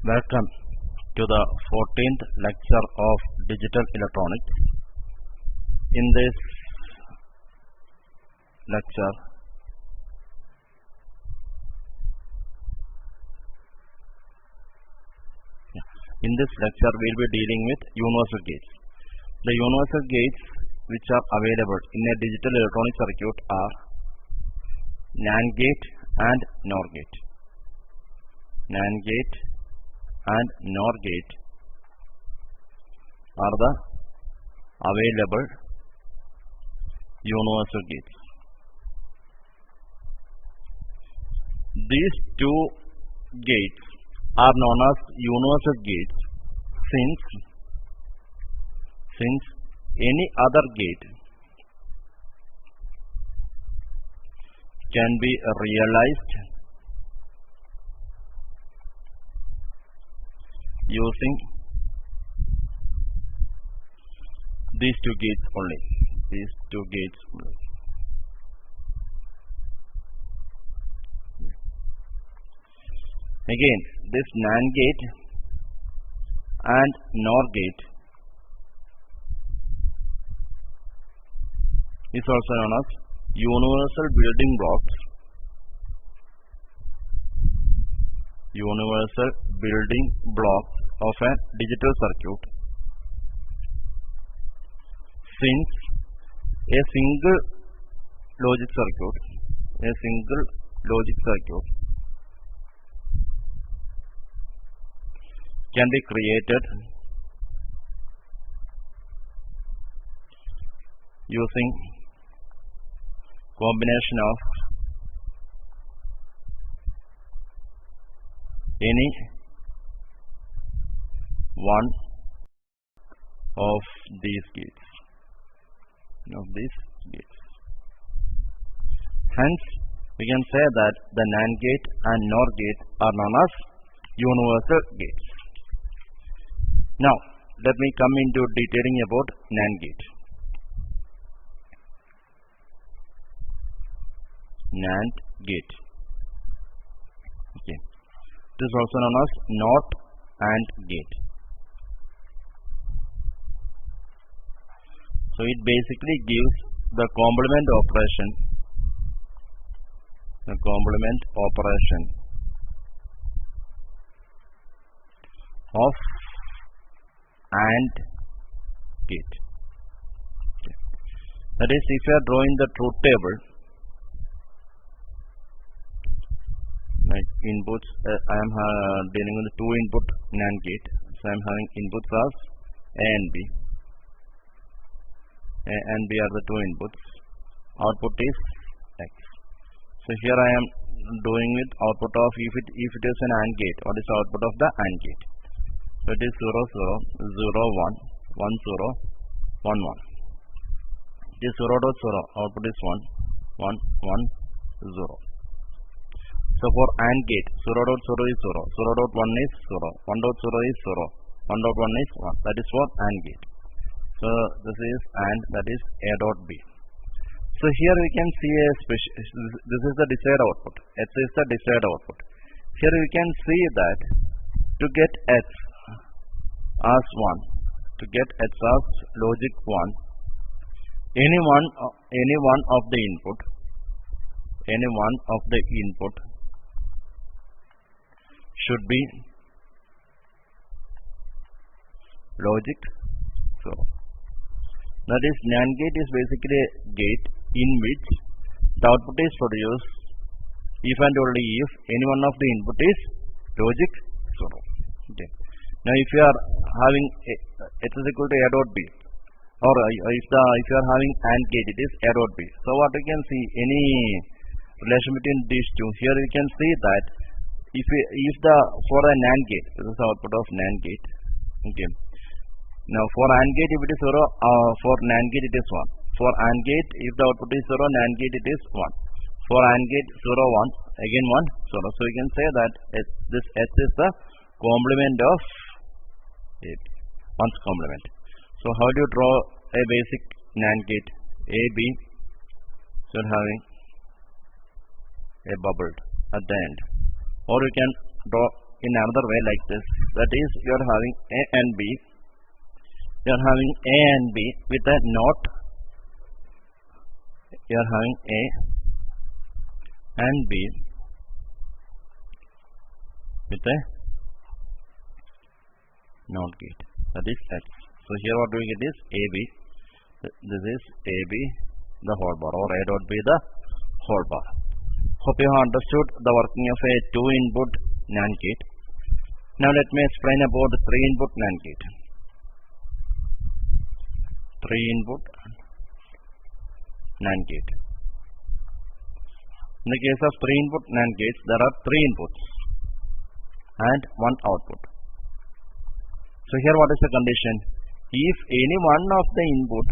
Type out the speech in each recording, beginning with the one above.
Welcome to the 14th lecture of Digital Electronics. In this lecture, we'll be dealing with universal gates. The universal gates which are available in a digital electronic circuit are NAND gate and NOR gate. NAND gate and NOR gate are the available universal gates. These two gates are known as universal gates since any other gate can be realized using these two gates only. Again, this NAND gate and NOR gate is also known as universal building blocks. Universal building blocks of a digital circuit, since a single logic circuit can be created using combination of any one of these gates. Hence, we can say that the NAND gate and NOR gate are known as universal gates. Now, let me come into detailing about NAND gate. NAND gate. Okay. It is also known as NOT AND gate. So it basically gives the complement operation of AND gate. Okay. That is, if you are drawing the truth table, like inputs, I am dealing with the two input NAND gate. So I am having inputs as A and B. A and B are the two inputs. Output is X. So here I am doing with output of, if it is an AND gate, what is the output of the AND gate? So it is 0 0 0 1 1 0 1 1. It is 0.0, output is 1 1 1 0. So for AND gate, 0.0 is 0, 0.1 is 0, 1.0 is 0, 1.1 is 1. That is for AND gate. So this is AND, that is A dot B. So here we can see this is the desired output. X is the desired output. Here we can see that to get X as 1, to get X as logic 1, any one of the input should be logic 0. That is, NAND gate is basically a gate in which the output is produced if and only if any one of the input is logic 0. Okay. Now, if you are having X is equal to A dot B, or if you are having AND gate, it is A dot B. So what we can see, any relation between these two, here we can see that for a NAND gate, this is the output of NAND gate. Okay. Now for AND gate, if it is 0, for NAND gate it is 1. For AND gate, if the output is 0, NAND gate it is 1. For AND gate 0 1, again 1 0. So we can say that this H is the complement of AB, 1's complement. So how do you draw a basic NAND gate? AB should having a bubble at the end, or you can draw in another way like this. That is, you are having A and B. You are having A and B with a NOT. You are having A and B with a NOT gate. That is X. So here what do we get is AB. This is AB the whole bar, or A dot B the whole bar. Hope you have understood the working of a 2-input NAND gate. Now let me explain about the 3-input NAND gate. 3-input NAND gate. In the case of 3-input NAND gates, there are 3 inputs and 1 output. So here what is the condition? If any one of the input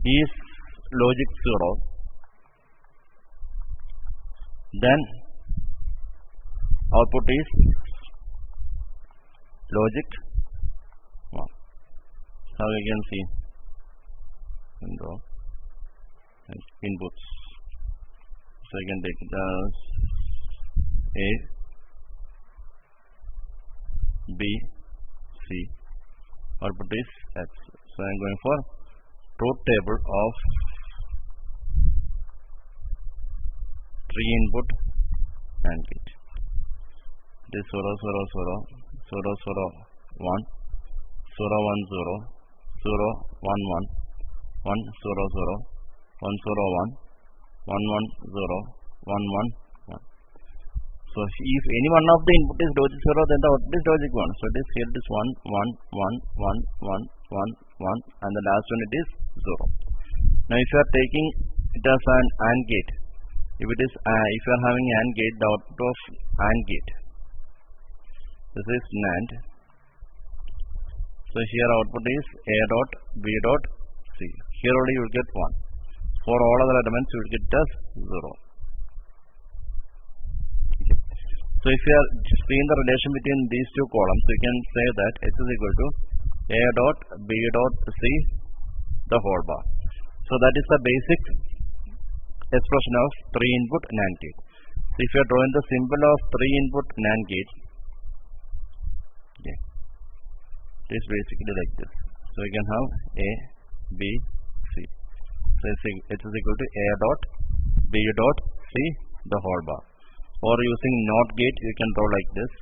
is logic 0, then output is logic 1. So you can see inputs. So you can take it as A, B, C. Output is X. So I am going for truth table of 3-input NAND gate. This 0 0 0 0 0 1 0 1 0 0 1 1 1 0 0 1 0 1 1 1 0 1 1 1. So if any one of the input is logic 0, then the output is logic 1. So this here it is 1 1 1 1 1 1, and the last one it is 0. Now if you are taking it as an AND gate, if you are having AND gate, the output of AND gate, this is NAND. So here output is A dot B dot C. Here only you will get 1. For all other elements you will get as 0. So if you are seeing the relation between these two columns, you can say that H is equal to A dot B dot C the whole bar. So that is the basic expression of 3-input NAND gate. So if you are drawing the symbol of 3-input NAND gate, it is basically like this. So you can have A, B, C. So H is equal to A dot B dot C the whole bar. Or using NOT gate, you can draw like this.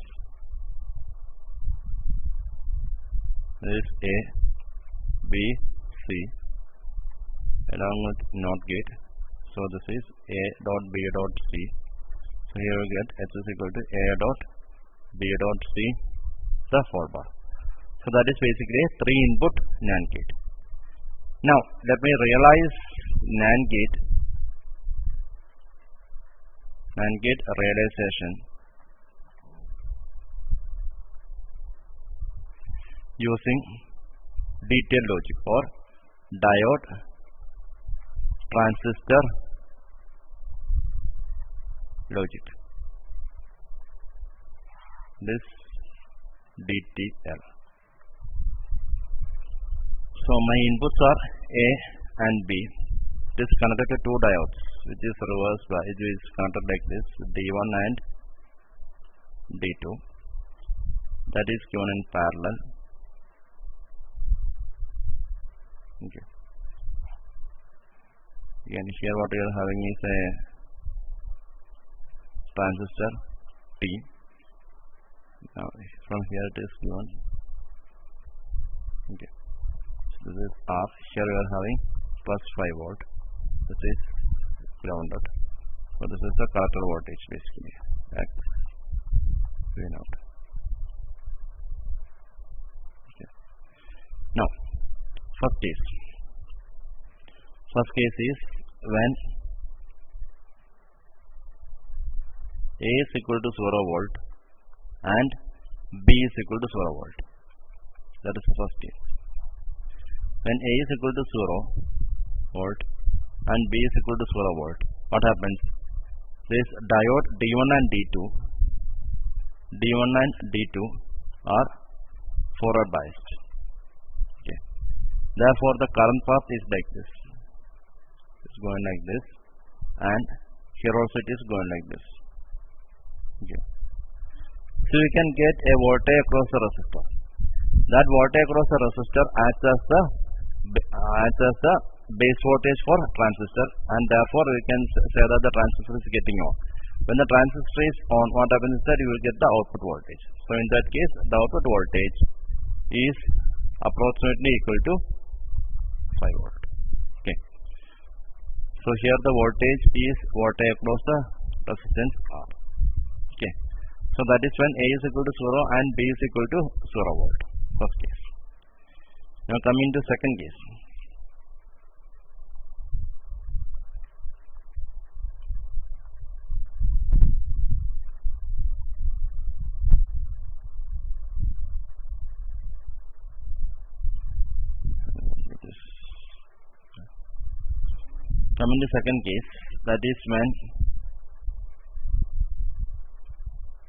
This is A, B, C along with NOT gate. So this is A dot B dot C. So here we get H is equal to A dot B dot C the whole bar. So that is basically a 3-input NAND gate. Now let me realize NAND gate realization using detailed logic or diode transistor logic. This DTL. So my inputs are A and B. It is connected to 2 diodes, which is reversed by, it is connected like this, D1 and D2. That is given in parallel. Okay. Again, here what we are having is a transistor T. Now from here it is given. Okay. So this is R. Here we are having plus 5 volt. This is grounded. So this is the collector voltage basically. X V naught. Okay. Now first case is when A is equal to 0 volt and B is equal to 0 volt. That is the first case. When A is equal to 0 volt and B is equal to 0 volt, what happens? This diode D1 and D2 are forward biased. Okay. Therefore, the current path is like this. It's going like this, and here also it is going like this. Okay. So we can get a voltage across the resistor. That voltage across the resistor acts as the base voltage for transistor, and therefore we can say that the transistor is getting on. When the transistor is on, what happens is that you will get the output voltage. So in that case, the output voltage is approximately equal to 5 volt. Okay. So here the voltage is voltage across the resistance R. Okay. So that is when A is equal to 0 and B is equal to 0 volt. First case. Now coming to second case. Coming to second case, that is when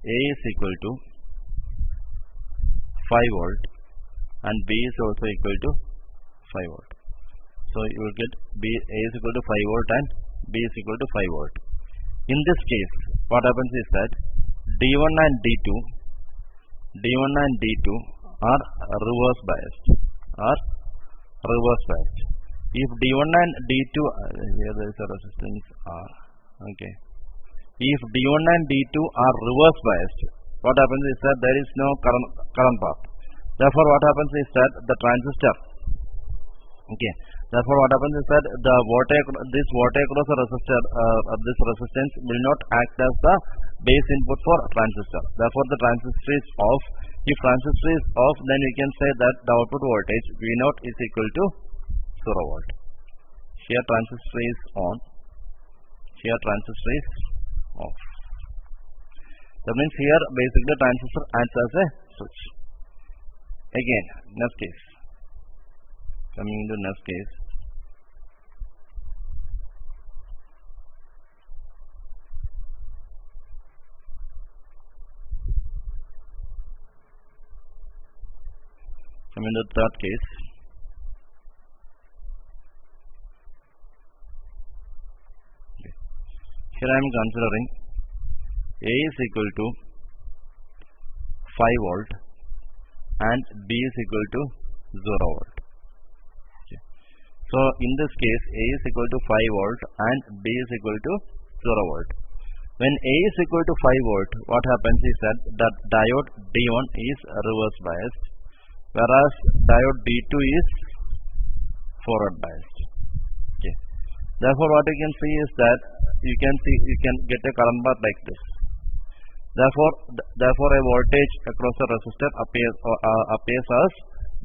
A is equal to 5 volt and B is also equal to 5 volt. So you will get A is equal to 5 volt and B is equal to 5 volt. In this case, what happens is that D1 and D2 are reverse biased. If D1 and D2, here there is a resistance R. Okay. If D1 and D2 are reverse biased, what happens is that there is no current path. Therefore, what happens is that the transistor, okay. Therefore, what happens is that this voltage across the resistor, this resistance will not act as the base input for transistor. Therefore, the transistor is off. If transistor is off, then we can say that the output voltage V0 is equal to 0 volt. Here transistor is on. Here transistor is off. That means here basically transistor acts as a switch. Again, next case. Coming into next case. Coming to third case. Here I am considering A is equal to 5 volt and B is equal to 0 volt. Okay. So in this case, A is equal to 5 volt and B is equal to 0 volt. When A is equal to 5 volt, what happens is that the diode D1 is reverse biased, whereas diode D2 is forward biased. Okay. Therefore, what you can see is that you can get a current path like this. Therefore, a voltage across the resistor appears as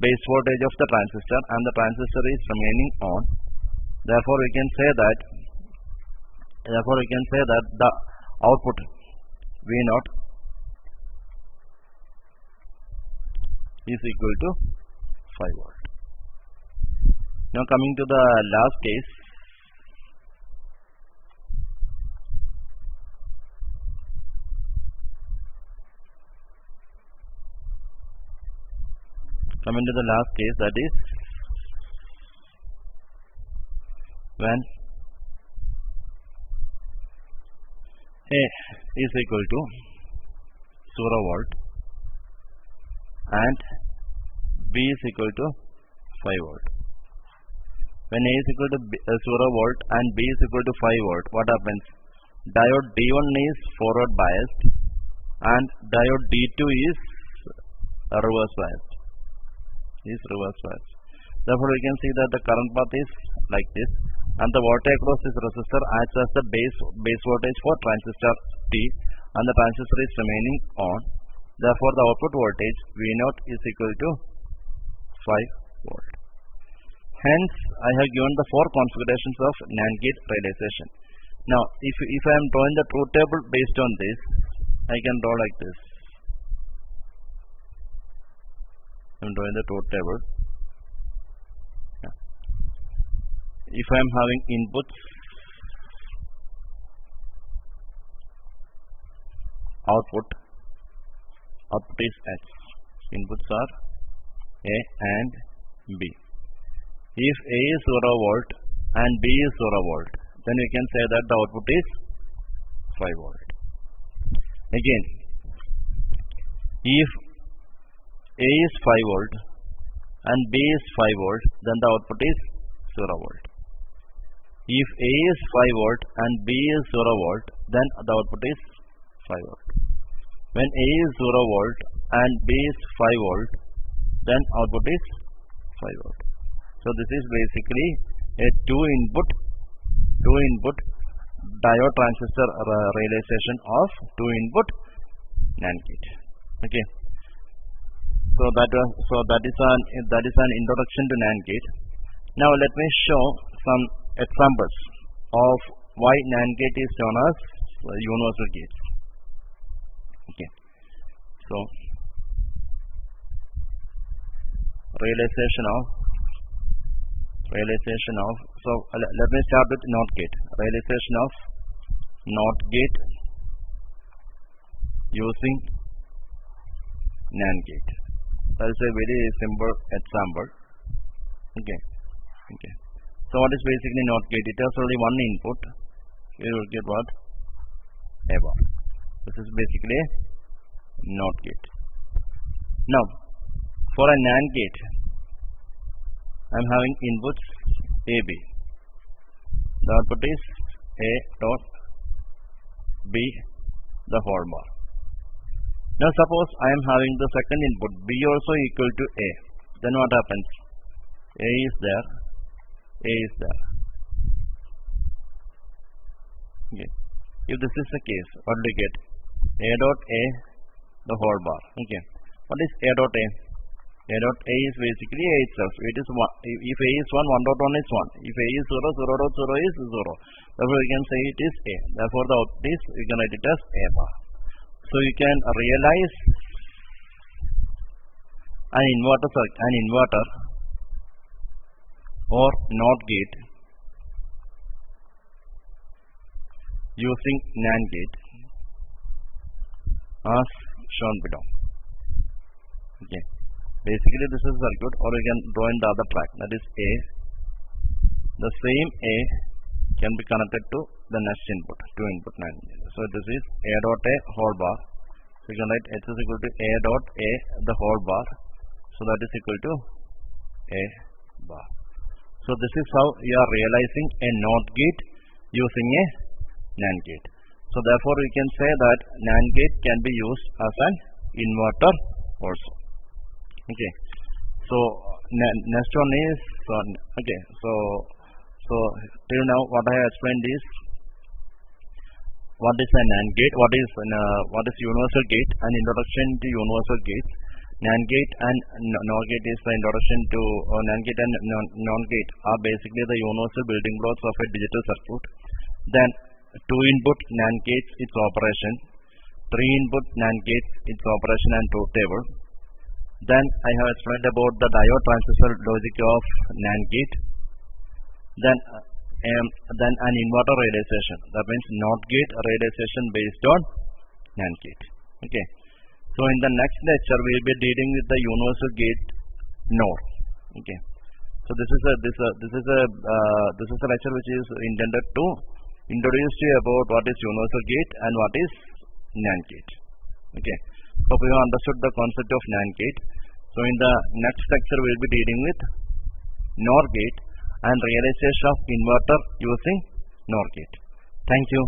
base voltage of the transistor, and the transistor is remaining on. Therefore, we can say that the output V0 is equal to 5 volt. Now coming to the last case. Coming to the last case, that is when A is equal to 0 volt and B is equal to 5 volt. When A is equal to 0 volt and B is equal to 5 volt, what happens? Diode D1 is forward biased and diode D2 is reverse biased. Therefore, we can see that the current path is like this, and the voltage across this resistor acts as the base voltage for transistor T, and the transistor is remaining on. Therefore, the output voltage V0 is equal to 5 volt. Hence, I have given the 4 configurations of NAND gate realization. Now, if I am drawing the truth table based on this, I can draw like this. I am drawing the truth table. Yeah. If I am having inputs, output is X. Inputs are A and B. If A is 0 volt and B is 0 volt, then we can say that the output is 5 volt. Again, If A is 5 volt and B is 5 volt, then the output is 0 volt. If A is 5 volt and B is 0 volt, then the output is 5 volt. When A is 0 volt and B is 5 volt, then output is 5 volt. So this is basically a two input diode transistor realization of two input NAND gate. Okay. So that is an introduction to NAND gate. Now let me show some examples of why NAND gate is known as universal gates. Okay. So realization of let me start with NOT gate. Realization of NOT gate using NAND gate. That is a very simple example. Okay. So what is basically NOT gate? It has only one input. You will get what? A bar. This is basically a NOT gate. Now, for a NAND gate, I am having inputs AB. The output is A dot B, the whole bar. Now suppose I am having the second input B also equal to A. Then what happens? A is there. Okay. If this is the case, what do we get? A dot A, the whole bar. Okay. What is A dot A? A dot A is basically A itself. It is one. If A is 1, 1 dot 1 is 1. If A is 0, 0 dot 0 is 0. Therefore, we can say it is A. Therefore, the output is, we can write it as A bar. So you can realize an inverter or NOT gate using NAND gate as shown below. Okay. Basically this is circuit, or you can draw in the other track, that is A. The same A can be connected to the next input, two input NAND. So this is A dot A whole bar. So you can write H is equal to A dot A the whole bar. So that is equal to A bar. So this is how you are realizing a NOT gate using a NAND gate. So therefore we can say that NAND gate can be used as an inverter also. Okay. So next one is okay. So till now what I have explained is what is a NAND gate, what is universal gate, an introduction to universal gates. NAND gate and NOR gate is the introduction to NAND gate and NOR gate are basically the universal building blocks of a digital circuit. Then two input NAND gates, its operation. Three input NAND gates, its operation and truth table. Then I have explained about the diode transistor logic of NAND gate. Then an inverter realization, that means NOT gate realization based on NAND gate. Okay. So in the next lecture we will be dealing with the universal gate NOR. Okay. So this is a lecture which is intended to introduce you about what is universal gate and what is NAND gate. Okay. So we have understood the concept of NAND gate. So in the next lecture we will be dealing with NOR gate and realization of inverter using NOR gate. Thank you.